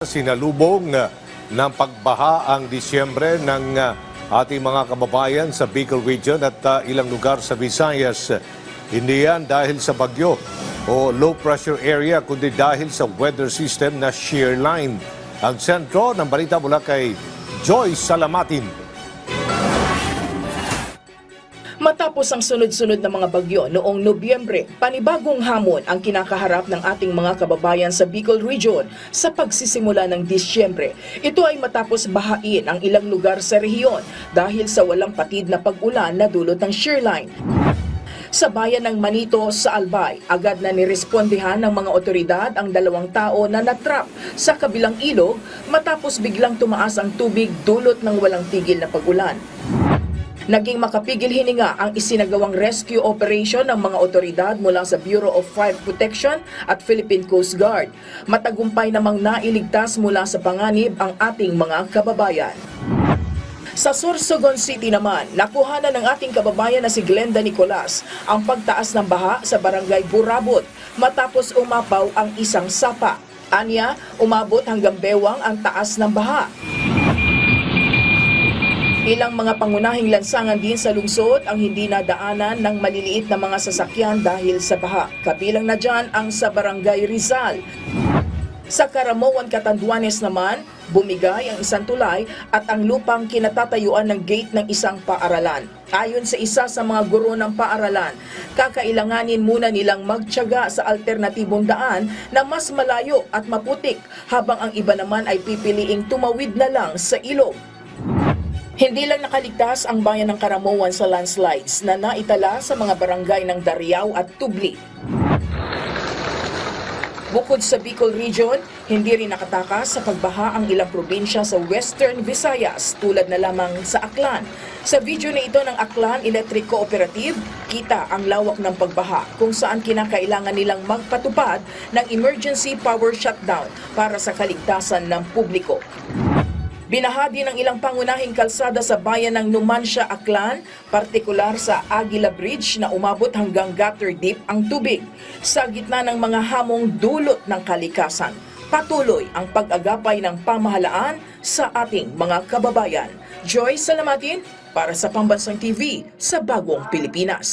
Sinalubong ng pagbaha ang Disyembre ng ating mga kababayan sa Bicol Region at ilang lugar sa Visayas. Hindi yan dahil sa bagyo o low pressure area kundi dahil sa weather system na shear line. Ang sentro ng balita mula kay Joy Salamatin. Matapos ang sunod-sunod na mga bagyo noong Nobyembre, panibagong hamon ang kinakaharap ng ating mga kababayan sa Bicol Region sa pagsisimula ng Disyembre. Ito ay matapos bahain ang ilang lugar sa rehiyon dahil sa walang patid na pag-ulan na dulot ng shear line. Sa bayan ng Manito sa Albay, agad na nirespondihan ng mga otoridad ang 2 tao na natrap sa kabilang ilog matapos biglang tumaas ang tubig dulot ng walang tigil na pag-ulan. Naging makapigil hininga ang isinagawang rescue operation ng mga otoridad mula sa Bureau of Fire Protection at Philippine Coast Guard. Matagumpay namang nailigtas mula sa panganib ang ating mga kababayan. Sa Sorsogon City naman, nakuhanan ng ating kababayan na si Glenda Nicolas ang pagtaas ng baha sa barangay Burabot matapos umapaw ang isang sapa. Anya, umabot hanggang bewang ang taas ng baha. Ilang mga pangunahing lansangan din sa lungsod ang hindi nadaanan ng maliliit na mga sasakyan dahil sa baha. Kabilang na dyan ang sa Barangay Rizal. Sa Caramoan, Catanduanes naman, bumigay ang isang tulay at ang lupang kinatatayuan ng gate ng isang paaralan. Ayon sa isa sa mga guro ng paaralan, kakailanganin muna nilang magtiyaga sa alternatibong daan na mas malayo at maputik habang ang iba naman ay pipiliing tumawid na lang sa ilog. Hindi lang nakaligtas ang bayan ng Caramoan sa landslides na naitala sa mga barangay ng Dariao at Tubli. Bukod sa Bicol Region, hindi rin nakatakas sa pagbaha ang ilang probinsya sa Western Visayas tulad na lamang sa Aklan. Sa video na ito ng Aklan Electric Cooperative, kita ang lawak ng pagbaha kung saan kinakailangan nilang magpatupad ng emergency power shutdown para sa kaligtasan ng publiko. Binaha din ang ilang pangunahing kalsada sa bayan ng Numancia, Aklan, partikular sa Aguila Bridge na umabot hanggang gutter deep ang tubig. Sa gitna ng mga hamong dulot ng kalikasan, patuloy ang pag-agapay ng pamahalaan sa ating mga kababayan. Joy Salamatin para sa Pambansang TV sa Bagong Pilipinas.